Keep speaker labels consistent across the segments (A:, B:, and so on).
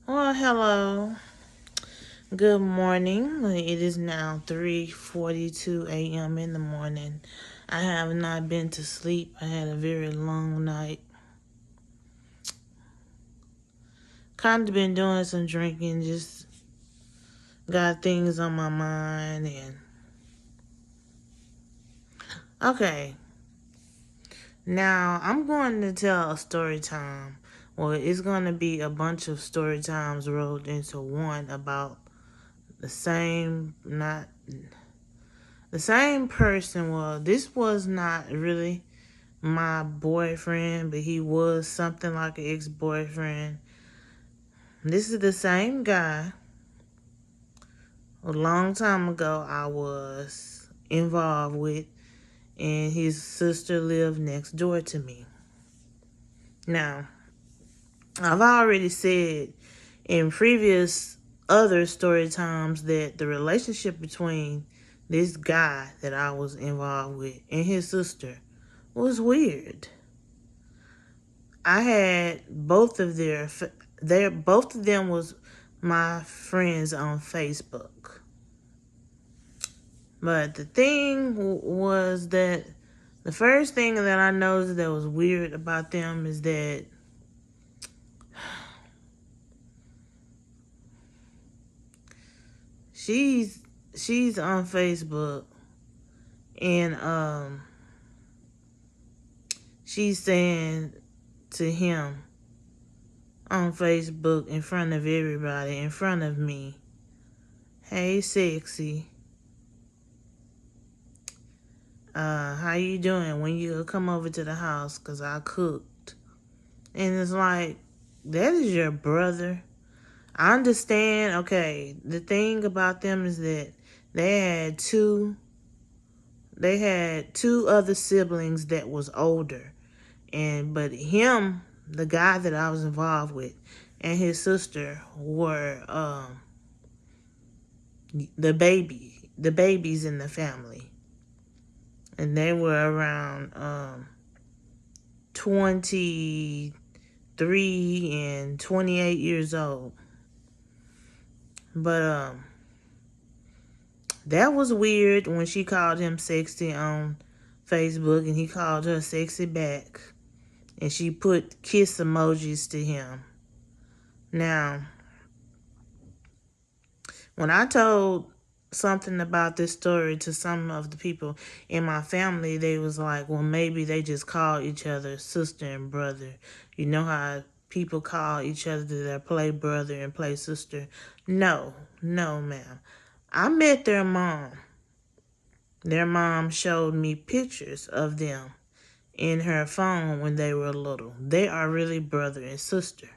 A: Well, hello. Good morning. It is now 3:42 a.m. in the morning. I have not been to sleep. I had a very long night. Kind of been doing some drinking, just got things on my mind and okay. Now, I'm going to tell a story time. Well, it's going to be a bunch of story times rolled into one about the same not the same person. Well, this was not really my boyfriend, but he was something like an ex-boyfriend. This is the same guy. A long time ago I was involved with, and his sister lived next door to me. Now, I've already said in previous other story times that the relationship between this guy that I was involved with and his sister was weird. I had both of both of them was my friends on Facebook. But the thing was that the first thing that I noticed that was weird about them is that she's she's on Facebook and she's saying to him on Facebook in front of everybody, in front of me, "Hey, sexy, how you doing? When you come over to the house, 'cause I cooked." And it's like, that is your brother. I understand. Okay, the thing about them is that they had two other siblings that was older, but him, the guy that I was involved with, and his sister were the babies in the family, and they were around 23 and 28 years old. But that was weird when she called him sexy on Facebook and he called her sexy back, and she put kiss emojis to him. Now, when I told something about this story to some of the people in my family, they was like, well, maybe they just call each other sister and brother. You know how people call each other their play brother and play sister? No, ma'am. I met their mom. Their mom showed me pictures of them in her phone when they were little. They are really brother and sister.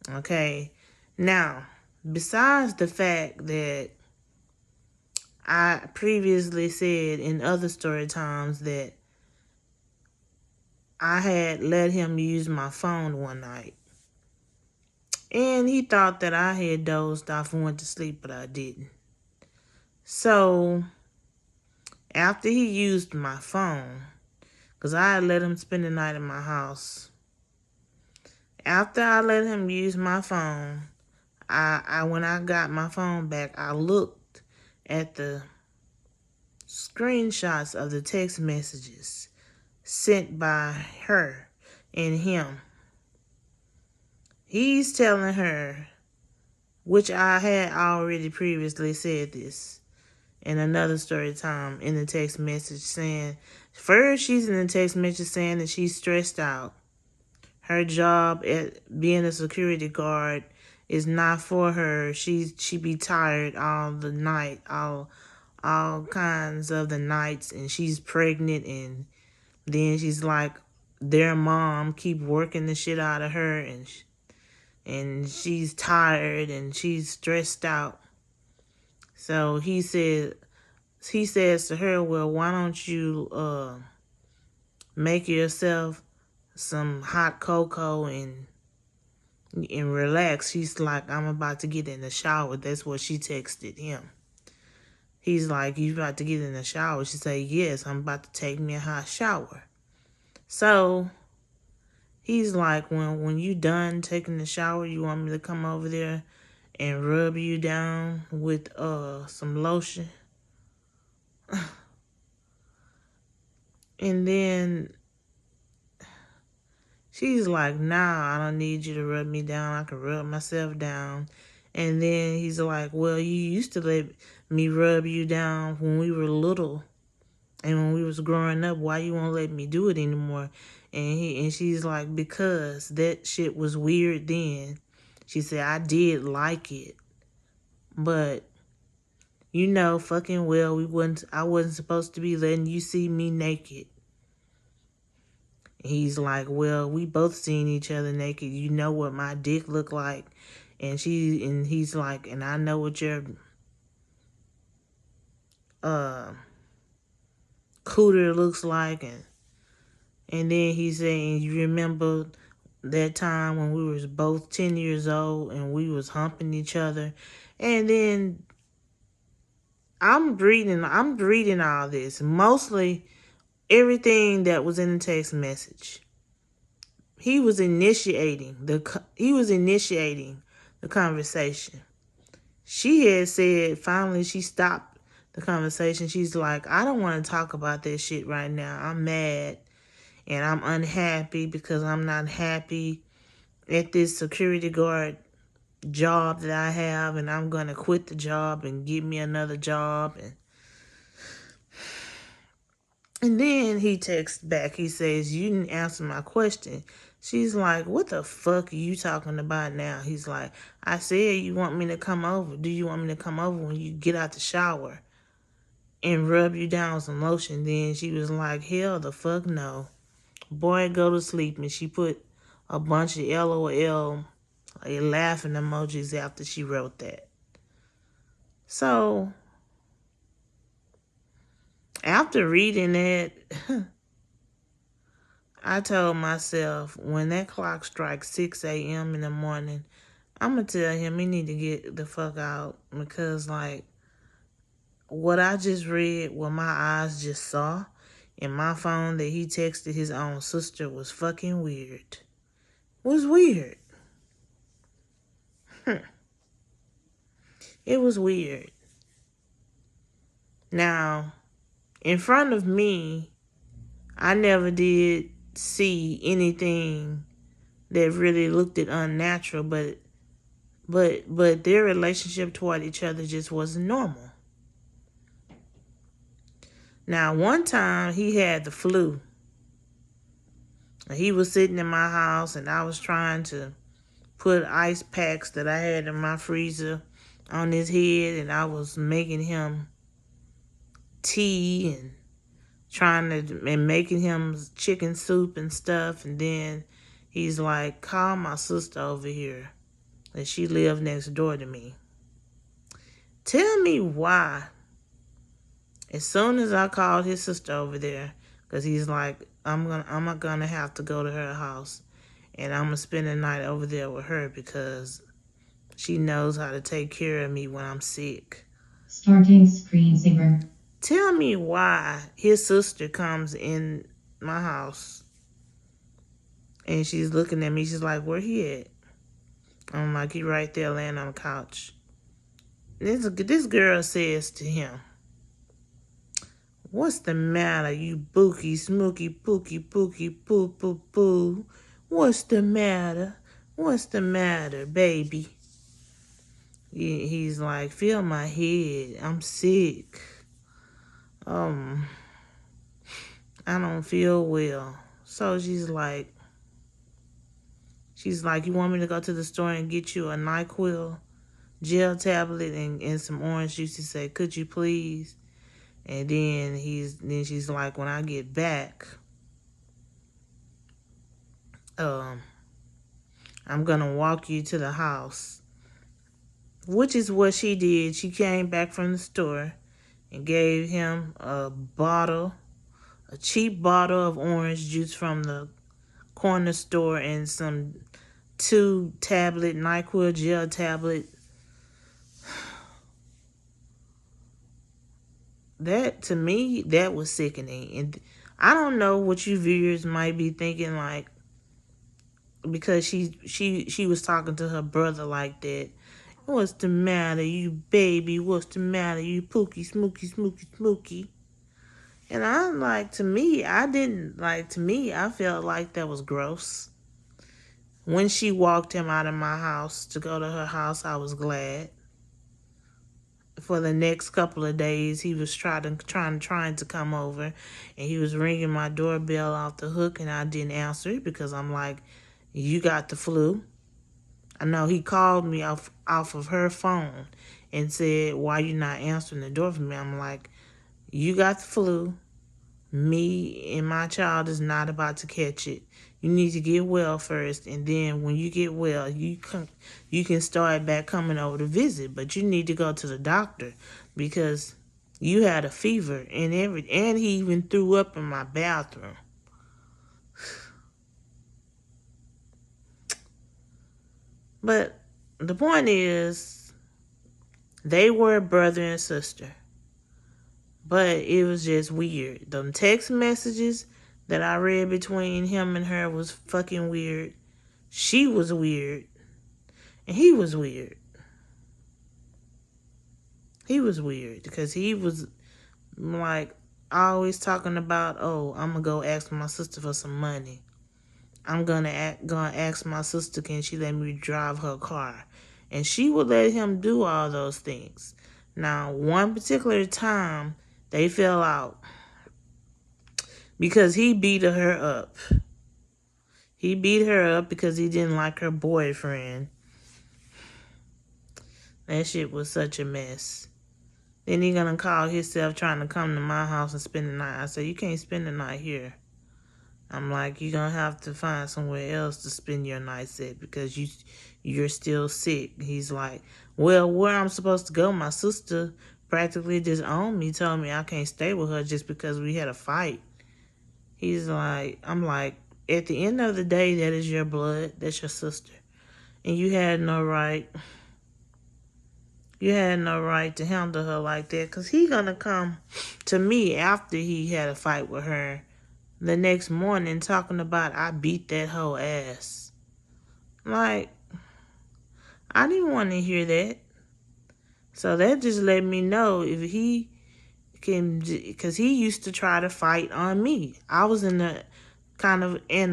A: Okay? Now, besides the fact that I previously said in other story times that I had let him use my phone one night, and he thought that I had dozed off and went to sleep, but I didn't. So, after he used my phone, because I had let him spend the night in my house, after I let him use my phone, I when I got my phone back, I looked at the screenshots of the text messages sent by her and him. He's telling her, which I had already previously said this in another story time in the text message, saying, first she's in the text message saying that she's stressed out. Her job at being a security guard is not for her. She be tired all the night, all kinds of the nights, and she's pregnant, and then she's like, their mom keep working the shit out of her, and she's tired and she's stressed out. So he says to her, well, why don't you make yourself some hot cocoa and relax. She's like, I'm about to get in the shower. That's what she texted him. He's like, you about to get in the shower? She said, yes, I'm about to take me a hot shower. So He's like, when you done taking the shower, you want me to come over there and rub you down with some lotion. And then she's like, nah, I don't need you to rub me down. I can rub myself down. And then he's like, well, you used to let me rub you down when we were little. And when we was growing up, why you won't let me do it anymore? And she's like, because that shit was weird then. She said, I did like it. But you know fucking well I wasn't supposed to be letting you see me naked. He's like, well, we both seen each other naked. You know what my dick looked like. And he's like, and I know what your cooter looks like. And then he's saying, you remember that time when we was both 10 years old and we was humping each other? And then I'm reading all this. Mostly everything that was in the text message. He was initiating the conversation. She had said, finally she stopped the conversation. She's like, I don't want to talk about that shit right now. I'm mad and I'm unhappy because I'm not happy at this security guard job that I have, and I'm going to quit the job and get me another job. And then he texts back. He says, you didn't answer my question. She's like, what the fuck are you talking about now? He's like, I said you want me to come over. Do you want me to come over when you get out the shower and rub you down with some lotion? Then she was like, hell the fuck no. Boy, go to sleep. And she put a bunch of LOL, like laughing emojis after she wrote that. So, after reading that, I told myself, when that clock strikes 6 a.m. in the morning, I'm going to tell him he need to get the fuck out. Because, like, what I just read, what my eyes just saw in my phone that he texted his own sister was fucking weird. It was weird. It was weird. Now, in front of me, I never did see anything that really looked at unnatural, but their relationship toward each other just wasn't normal. Now, one time he had the flu. He was sitting in my house and I was trying to put ice packs that I had in my freezer on his head, and I was making him tea and making him chicken soup and stuff. And then he's like, call my sister over here. And she lived next door to me. Tell me why. As soon as I called his sister over there, because he's like, I'm gonna have to go to her house, and I'm gonna spend the night over there with her because she knows how to take care of me when I'm sick.
B: Starting screensaver.
A: Tell me why his sister comes in my house and she's looking at me. She's like, where he at? I'm like, he right there laying on the couch. This girl says to him, what's the matter, you bookie, smooky, pookie, pookie, poo, poo, poo? What's the matter? What's the matter, baby? He's like, feel my head. I'm sick. I don't feel well. So she's like, you want me to go to the store and get you a NyQuil gel tablet and some orange juice? He said, could you please? And then she's like, when I get back, I'm gonna walk you to the house. Which is what she did. She came back from the store and gave him a cheap bottle of orange juice from the corner store and some 2-tablet NyQuil gel tablet. That, to me, that was sickening. And I don't know what you viewers might be thinking, like, because she was talking to her brother like that. What's the matter, you baby? What's the matter, you pookie, smooky, smooky, smooky? And I'm like, to me, I felt like that was gross. When she walked him out of my house to go to her house, I was glad. For the next couple of days, he was trying to come over, and he was ringing my doorbell off the hook, and I didn't answer it because I'm like, you got the flu. I know he called me off of her phone and said, why you not answering the door for me? I'm like, you got the flu. Me and my child is not about to catch it. You need to get well first, and then when you get well, you can start back coming over to visit. But you need to go to the doctor because you had a fever and and he even threw up in my bathroom. But the point is, they were brother and sister. But it was just weird. The text messages that I read between him and her was fucking weird. She was weird. And he was weird. He was weird because he was like always talking about, oh, I'm going to go ask my sister for some money. I'm gonna ask my sister, can she let me drive her car? And she would let him do all those things. Now, one particular time, they fell out because he beat her up. He beat her up because he didn't like her boyfriend. That shit was such a mess. Then he gonna call himself trying to come to my house and spend the night. I said, you can't spend the night here. I'm like, you're gonna have to find somewhere else to spend your nights at because you're still sick. He's like, well, where I'm supposed to go? My sister practically disowned me, told me I can't stay with her just because we had a fight. He's like, I'm like, at the end of the day, that is your blood. That's your sister. And you had no right. You had no right to handle her like that because he gonna come to me after he had a fight with her the next morning talking about I beat that whole ass. Like, I didn't want to hear that. So that just let me know if he can, because he used to try to fight on me. I was in an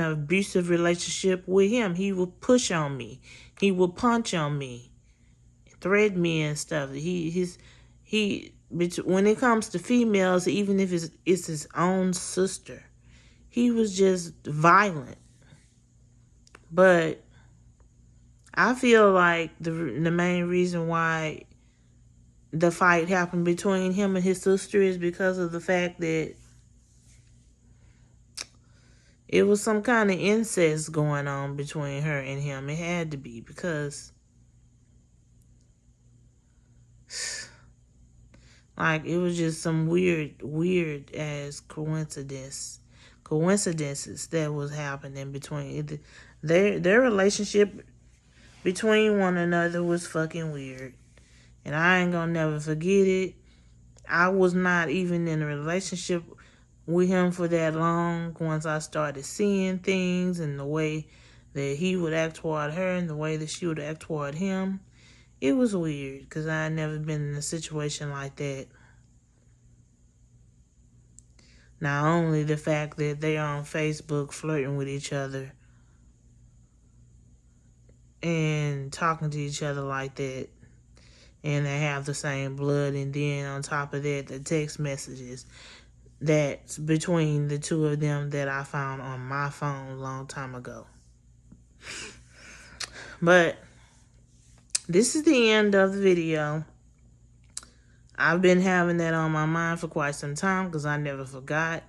A: abusive relationship with him. He would push on me. He would punch on me, threaten me and stuff. When it comes to females, even if it's his own sister, he was just violent. But I feel like the main reason why the fight happened between him and his sister is because of the fact that it was some kind of incest going on between her and him. It had to be because like it was just some weird ass coincidences that was happening between their relationship between one another was fucking weird. And I ain't gonna never forget it. I was not even in a relationship with him for that long once I started seeing things and the way that he would act toward her and the way that she would act toward him. It was weird because I had never been in a situation like that. Not only the fact that they are on Facebook flirting with each other and talking to each other like that, and they have the same blood, and then on top of that, the text messages that's between the two of them that I found on my phone a long time ago. But this is the end of the video. I've been having that on my mind for quite some time because I never forgot.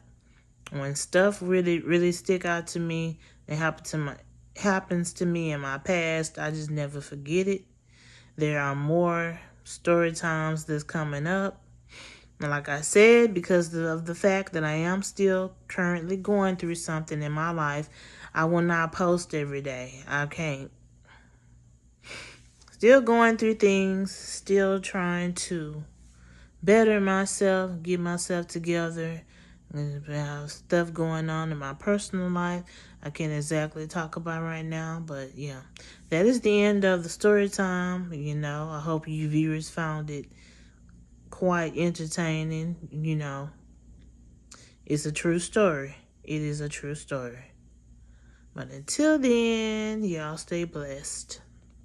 A: When stuff really stick out to me, it happens to me in my past, I just never forget it. There are more story times that's coming up. And like I said, because of the fact that I am still currently going through something in my life, I will not post every day. I can't. Still going through things, still trying to better myself, get myself together, I have stuff going on in my personal life I can't exactly talk about right now, but yeah, that is the end of the story time. I hope you viewers found it quite entertaining. It's a true story. It is a true story. But until then, y'all stay blessed.